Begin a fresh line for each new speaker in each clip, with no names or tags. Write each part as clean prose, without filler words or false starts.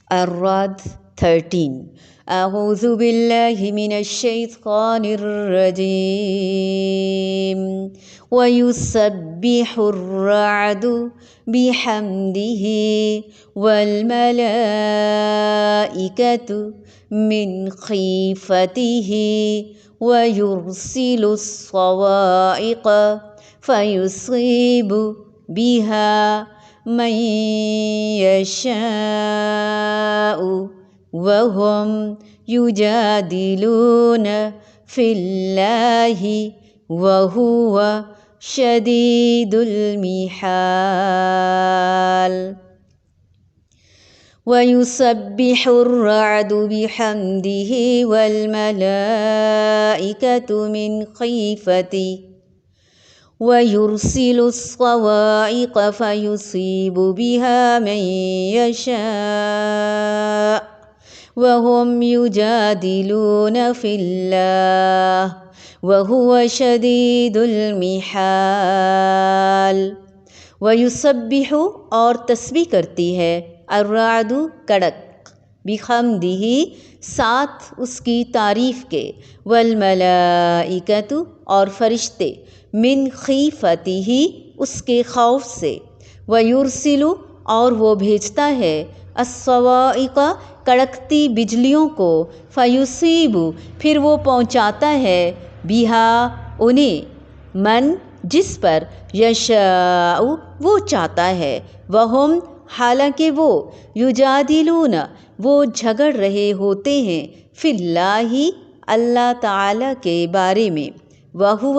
الرعد 13. أعوذ بالله من الشيطان الرجيم. ويسبح الرعد بحمده والملائكة من خيفته ويرسل الصواعق فيصيب بها من يشاء وهم يجادلون في الله وهو شديد المحال. ويسبح الرعد بحمده والملائكة من خيفته ويرسل الصواعق فيصيب بها من يشاء وهم يجادلون في الله وهو شديد المحال. ويسبح اور تسبیح کرتی ہے الرعد کڑک بحمدہ ساتھ اس کی تعریف کے والملائکۃ اور فرشتے من خیفتہ اس کے خوف سے ویرسل اور وہ بھیجتا ہے الصواعق کڑکتی بجلیوں کو فیصیب پھر وہ پہنچاتا ہے بہا انہیں من جس پر یشاء وہ چاہتا ہے وہم حالانکہ وہ یجادلون وہ جھگڑ رہے ہوتے ہیں فی اللہ اللہ تعالیٰ کے بارے میں وہو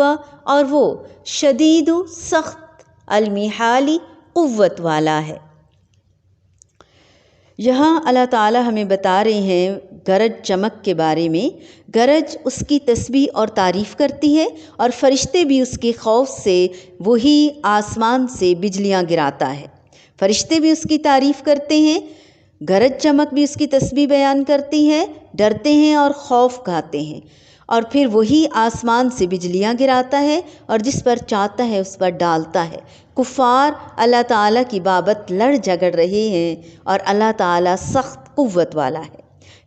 اور وہ شدید سخت المحال قوت والا ہے. یہاں اللہ تعالیٰ ہمیں بتا رہے ہیں گرج چمک کے بارے میں. گرج اس کی تسبیح اور تعریف کرتی ہے اور فرشتے بھی اس کے خوف سے وہی آسمان سے بجلیاں گراتا ہے. فرشتے بھی اس کی تعریف کرتے ہیں، گرج چمک بھی اس کی تسبیح بیان کرتی ہے، ڈرتے ہیں اور خوف کھاتے ہیں، اور پھر وہی آسمان سے بجلیاں گراتا ہے اور جس پر چاہتا ہے اس پر ڈالتا ہے. کفار اللہ تعالیٰ کی بابت لڑ جھگڑ رہے ہیں اور اللہ تعالیٰ سخت قوت والا ہے.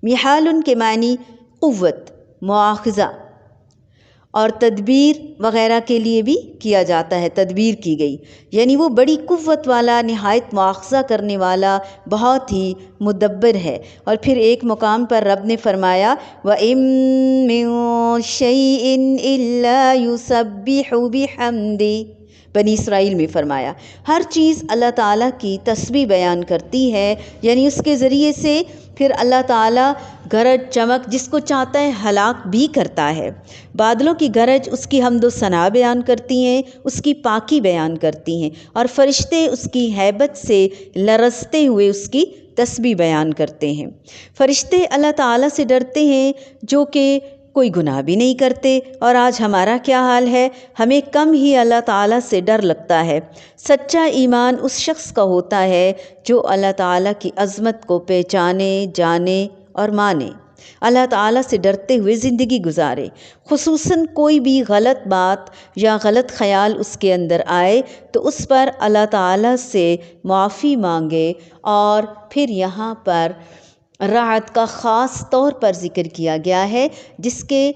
محال ان کے معنی قوت، مواخذہ اور تدبیر وغیرہ کے لیے بھی کیا جاتا ہے، تدبیر کی گئی، یعنی وہ بڑی قوت والا، نہایت مواخذہ کرنے والا، بہت ہی مدبر ہے. اور پھر ایک مقام پر رب نے فرمایا وَإِن مِّن شَيْءٍ إِلَّا يُسَبِّحُ بِحَمْدِهِ، بنی اسرائیل میں فرمایا ہر چیز اللہ تعالیٰ کی تسبیح بیان کرتی ہے، یعنی اس کے ذریعے سے پھر اللہ تعالیٰ گرج چمک جس کو چاہتا ہے ہلاک بھی کرتا ہے. بادلوں کی گرج اس کی حمد و ثنا بیان کرتی ہیں، اس کی پاکی بیان کرتی ہیں، اور فرشتے اس کی ہیبت سے لرزتے ہوئے اس کی تسبیح بیان کرتے ہیں. فرشتے اللہ تعالیٰ سے ڈرتے ہیں جو کہ کوئی گناہ بھی نہیں کرتے، اور آج ہمارا کیا حال ہے، ہمیں کم ہی اللہ تعالیٰ سے ڈر لگتا ہے. سچا ایمان اس شخص کا ہوتا ہے جو اللہ تعالیٰ کی عظمت کو پہچانے، جانے اور مانے، اللہ تعالیٰ سے ڈرتے ہوئے زندگی گزارے. خصوصاً کوئی بھی غلط بات یا غلط خیال اس کے اندر آئے تو اس پر اللہ تعالیٰ سے معافی مانگے. اور پھر یہاں پر رعد کا خاص طور پر ذکر کیا گیا ہے جس کے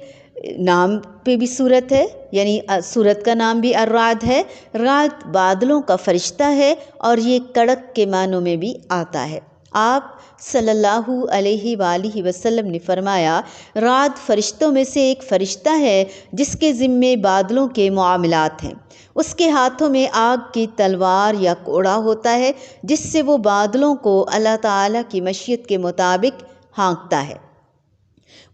نام پہ بھی صورت ہے، یعنی صورت کا نام بھی الرعد ہے. رعد بادلوں کا فرشتہ ہے اور یہ کڑک کے معنوں میں بھی آتا ہے. آپ صلی اللہ علیہ وآلہ وسلم نے فرمایا رعد فرشتوں میں سے ایک فرشتہ ہے جس کے ذمے بادلوں کے معاملات ہیں. اس کے ہاتھوں میں آگ کی تلوار یا کوڑا ہوتا ہے جس سے وہ بادلوں کو اللہ تعالیٰ کی مشیت کے مطابق ہانکتا ہے.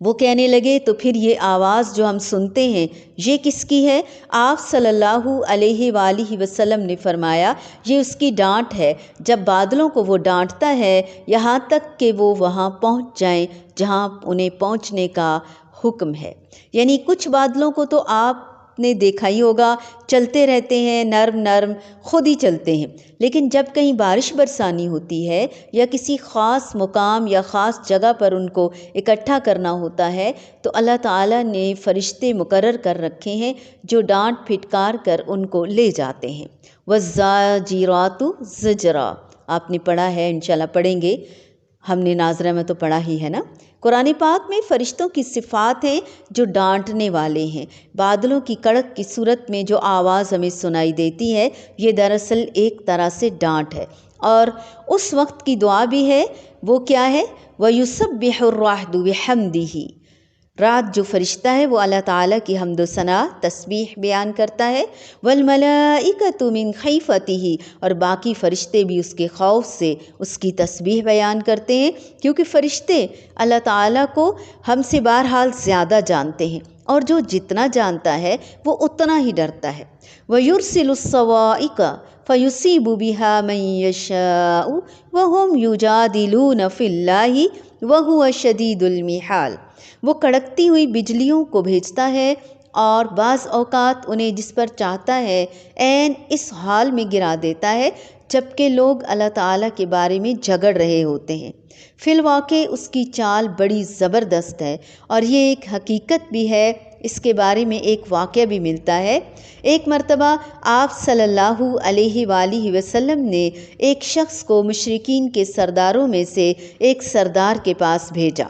وہ کہنے لگے تو پھر یہ آواز جو ہم سنتے ہیں یہ کس کی ہے؟ آپ صلی اللہ علیہ وآلہ وسلم نے فرمایا یہ اس کی ڈانٹ ہے. جب بادلوں کو وہ ڈانٹتا ہے یہاں تک کہ وہ وہاں پہنچ جائیں جہاں انہیں پہنچنے کا حکم ہے. یعنی کچھ بادلوں کو تو آپ نے دیکھا ہی ہوگا، چلتے رہتے ہیں، نرم نرم خود ہی چلتے ہیں، لیکن جب کہیں بارش برسانی ہوتی ہے یا کسی خاص مقام یا خاص جگہ پر ان کو اکٹھا کرنا ہوتا ہے تو اللہ تعالیٰ نے فرشتے مقرر کر رکھے ہیں جو ڈانٹ پھٹکار کر ان کو لے جاتے ہیں. وَالزَّاجِرَاتُ زَجْرًا آپ نے پڑھا ہے، انشاءاللہ پڑھیں گے. ہم نے ناظرہ میں تو پڑھا ہی ہے نا۔ قرآن پاک میں فرشتوں کی صفات ہیں جو ڈانٹنے والے ہیں۔ بادلوں کی کڑک کی صورت میں جو آواز ہمیں سنائی دیتی ہے یہ دراصل ایک طرح سے ڈانٹ ہے، اور اس وقت کی دعا بھی ہے، وہ کیا ہے؟ وَيُسَبِّحُ الرَّعْدُ بِحَمْدِهِ۔ رات جو فرشتہ ہے وہ اللہ تعالیٰ کی حمد و ثنا تسبیح بیان کرتا ہے، وَالْمَلَائِكَةُ مِنْ خَيْفَتِهِ، اور باقی فرشتے بھی اس کے خوف سے اس کی تسبیح بیان کرتے ہیں، کیونکہ فرشتے اللہ تعالیٰ کو ہم سے بہرحال زیادہ جانتے ہیں، اور جو جتنا جانتا ہے وہ اتنا ہی ڈرتا ہے۔ وَيُرْسِلُ الصَّوَائِقَ فَيُصِيبُ بِهَا مَن يَشَاءُ وَهُمْ يُجَادِلُونَ فِي اللَّهِ وَهُوَ شَدِيدُ الْمِحَالِ۔ وہ کڑکتی ہوئی بجلیوں کو بھیجتا ہے اور بعض اوقات انہیں جس پر چاہتا ہے عین اس حال میں گرا دیتا ہے جبکہ لوگ اللہ تعالیٰ کے بارے میں جھگڑ رہے ہوتے ہیں۔ فی الواقع اس کی چال بڑی زبردست ہے، اور یہ ایک حقیقت بھی ہے۔ اس کے بارے میں ایک واقعہ بھی ملتا ہے۔ ایک مرتبہ آپ صلی اللہ علیہ وآلہ وسلم نے ایک شخص کو مشرکین کے سرداروں میں سے ایک سردار کے پاس بھیجا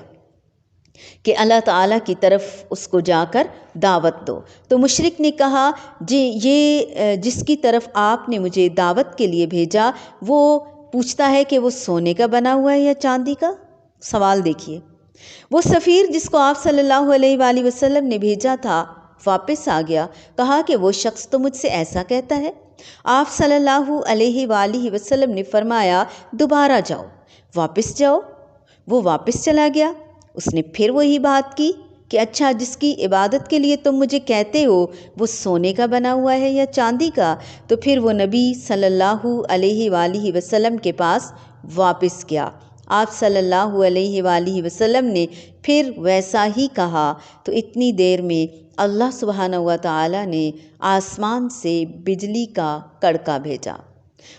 کہ اللہ تعالیٰ کی طرف اس کو جا کر دعوت دو۔ تو مشرک نے کہا، جی یہ جس کی طرف آپ نے مجھے دعوت کے لیے بھیجا وہ پوچھتا ہے کہ وہ سونے کا بنا ہوا ہے یا چاندی کا؟ سوال دیکھیے۔ وہ سفیر جس کو آپ صلی اللہ علیہ وآلہ وسلم نے بھیجا تھا واپس آ گیا، کہا کہ وہ شخص تو مجھ سے ایسا کہتا ہے۔ آپ صلی اللہ علیہ وآلہ وسلم نے فرمایا دوبارہ جاؤ، واپس جاؤ۔ وہ واپس چلا گیا۔ اس نے پھر وہی بات کی کہ اچھا جس کی عبادت کے لیے تم مجھے کہتے ہو وہ سونے کا بنا ہوا ہے یا چاندی کا؟ تو پھر وہ نبی صلی اللہ علیہ وآلہ وسلم کے پاس واپس گیا۔ آپ صلی اللہ علیہ وآلہ وسلم نے پھر ویسا ہی کہا تو اتنی دیر میں اللہ سبحانہ و تعالیٰ نے آسمان سے بجلی کا کڑکا بھیجا،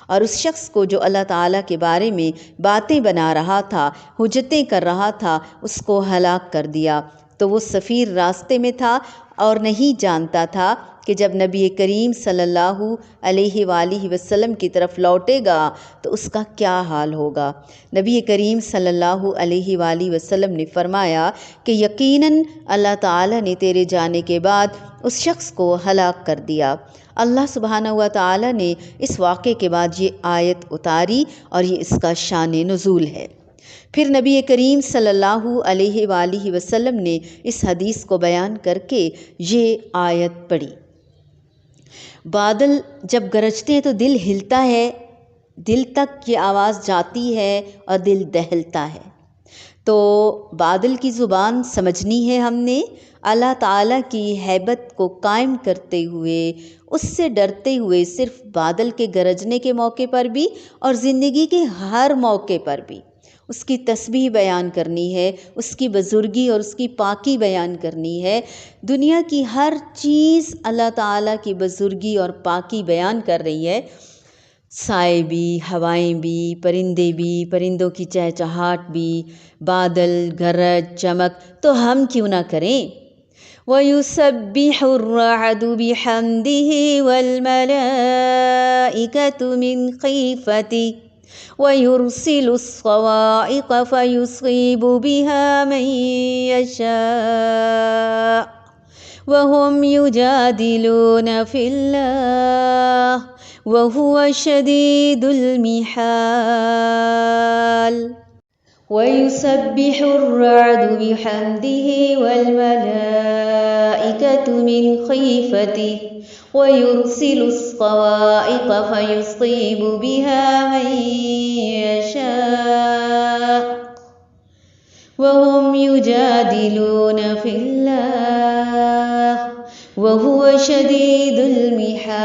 اور اس شخص کو جو اللہ تعالیٰ کے بارے میں باتیں بنا رہا تھا، حجتیں کر رہا تھا، اس کو ہلاک کر دیا۔ تو وہ سفیر راستے میں تھا اور نہیں جانتا تھا کہ جب نبی کریم صلی اللہ علیہ وآلہ وسلم کی طرف لوٹے گا تو اس کا کیا حال ہوگا۔ نبی کریم صلی اللہ علیہ وآلہ وسلم نے فرمایا کہ یقیناً اللہ تعالیٰ نے تیرے جانے کے بعد اس شخص کو ہلاک کر دیا۔ اللہ سبحانہ و تعالیٰ نے اس واقعے کے بعد یہ آیت اتاری اور یہ اس کا شان نزول ہے۔ پھر نبی کریم صلی اللہ علیہ وآلہ وسلم نے اس حدیث کو بیان کر کے یہ آیت پڑھی۔ بادل جب گرجتے ہیں تو دل ہلتا ہے، دل تک یہ آواز جاتی ہے اور دل دہلتا ہے۔ تو بادل کی زبان سمجھنی ہے ہم نے، اللہ تعالیٰ کی ہیبت کو قائم کرتے ہوئے، اس سے ڈرتے ہوئے، صرف بادل کے گرجنے کے موقع پر بھی اور زندگی کے ہر موقع پر بھی اس کی تسبیح بیان کرنی ہے، اس کی بزرگی اور اس کی پاکی بیان کرنی ہے۔ دنیا کی ہر چیز اللہ تعالیٰ کی بزرگی اور پاکی بیان کر رہی ہے، سائے بھی، ہوائیں بھی، پرندے بھی، پرندوں کی چہچہاٹ بھی، بادل، گرج، چمک، تو ہم کیوں نہ کریں؟ وَيُسَبِّحُ الرَّعْدُ بِحَمْدِهِ وَالْمَلَائِكَةُ مِنْ خِيفَتِهِ وَيُرْسِلُ الصَّوَاعِقَ فَيُصِيبُ بِهَا مَن يَشَاءُ وَهُمْ يُجَادِلُونَ فِي اللَّهِ وَهُوَ شَدِيدُ الْمِحَالِ۔ وَيُسَبِّحُ الرَّعْدُ بِحَمْدِهِ وَالْمَلَائِكَةُ مِنْ خِيفَتِهِ وَيُرْسِلُ الصَّوَاعِقَ فَيُصِيبُ بِهَا مَن يَشَاءُ وَهُمْ يُجَادِلُونَ فِي اللَّهِ وَهُوَ شَدِيدُ الْمِحَالِ۔